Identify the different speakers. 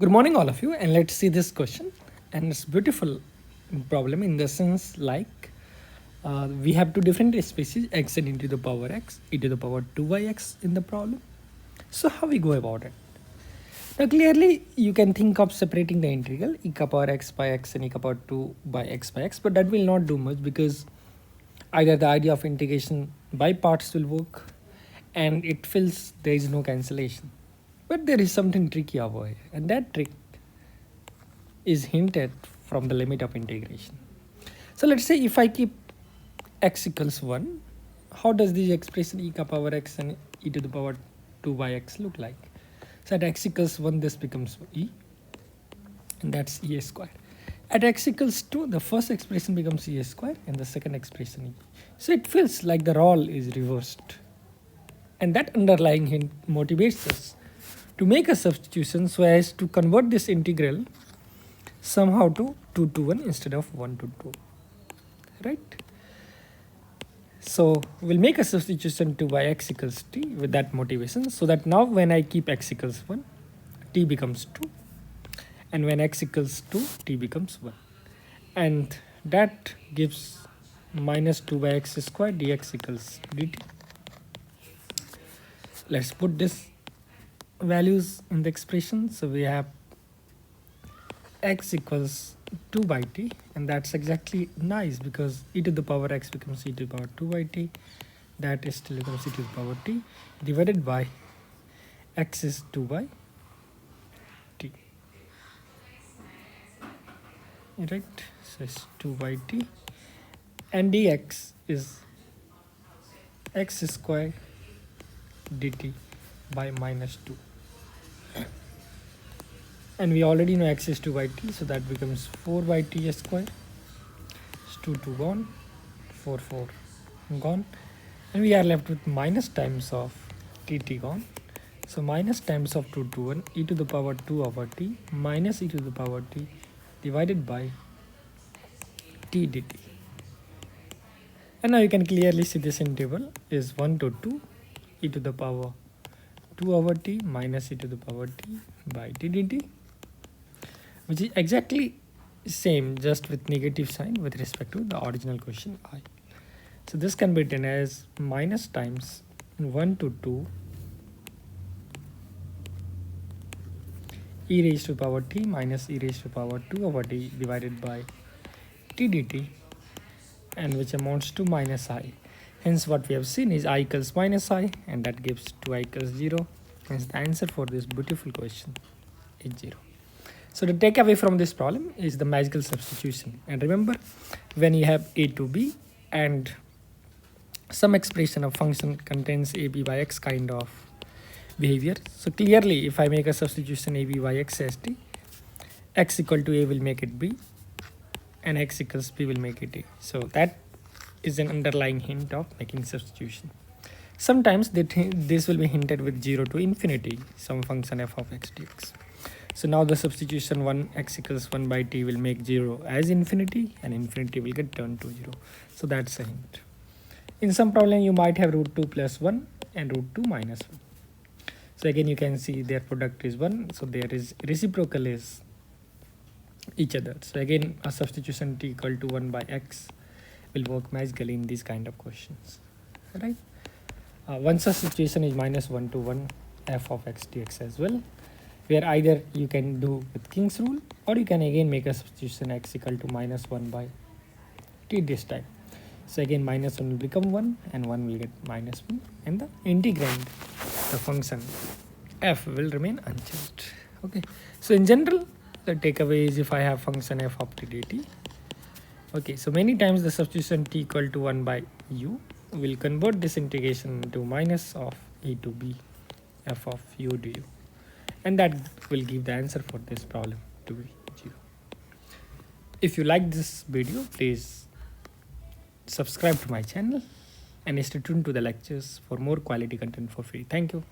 Speaker 1: Good morning, all of you, and let's see this question. And it's beautiful problem in the sense like we have two different species x and e to the power x, e to the power 2yx in the problem. So how we go about it? Now clearly you can think of separating the integral e power x by x and e power 2 by x, but that will not do much because either the idea of integration by parts will work and it feels there is no cancellation. But there is something tricky over here, and that trick is hinted from the limit of integration. So let's say if I keep x equals 1, how does this expression e power x and e to the power 2 by x look like? So at x equals 1, this becomes e, and that's e squared. At x equals 2, the first expression becomes e squared and the second expression e. So it feels like the role is reversed. And that underlying hint motivates us to make a substitution so as to convert this integral somehow to 2 to 1 instead of 1 to 2, right? So we'll make a substitution to by x equals t with that motivation, so that now when I keep x equals 1, t becomes 2, and when x equals 2, t becomes 1, and that gives minus 2 by x squared dx equals dt. Let's put this values in the expression. So we have x equals 2 by t, and that's exactly nice because e to the power x becomes e to the power 2 by t, that is still becomes e to the power t divided by x is 2 by t, right? So it's 2 by t, and dx is x square dt by minus 2. And we already know x is 2 by t, so that becomes 4 by t square. It's 2 gone, 4 gone, and we are left with minus times of tt gone. So minus times of 2 to 1 e to the power 2 over t minus e to the power t divided by t dt. And now you can clearly see this interval is 1 to 2 e to the power 2 over t minus e to the power t by t dt, which is exactly same just with negative sign with respect to the original question I. So this can be written as minus times 1 to 2 e raised to power t minus e raised to power 2 over t divided by t dt, and which amounts to minus I. Hence what we have seen is I equals minus I, and that gives 2I equals 0. Hence the answer for this beautiful question is 0. So the takeaway from this problem is the magical substitution. And remember, when you have a to b and some expression of function contains ab by x kind of behavior. So clearly if I make a substitution ab by x as t, x equal to a will make it b and x equals b will make it a. So that is an underlying hint of making substitution. Sometimes this will be hinted with 0 to infinity, some function f of x dx. So now the substitution 1 x equals 1 by t will make 0 as infinity, and infinity will get turned to 0. So that's a hint. In some problem you might have root 2 plus 1 and root 2 minus 1. So again you can see their product is 1, so there is reciprocal is each other. So again a substitution t equal to 1 by x will work magically in these kind of questions, right? One such situation is minus 1 to 1 f of x dx as well, where either you can do with King's rule, or you can again make a substitution x equal to minus 1 by t this time. So again minus 1 will become 1 and 1 will get minus 1, and the integrand, the function f, will remain unchanged. Okay, so in general the takeaway is if I have function f of t dt, okay, so many times the substitution t equal to 1 by u will convert this integration into minus of e to b f of u du, and that will give the answer for this problem to be 0. If you like this video, please subscribe to my channel and stay tuned to the lectures for more quality content for free. Thank you.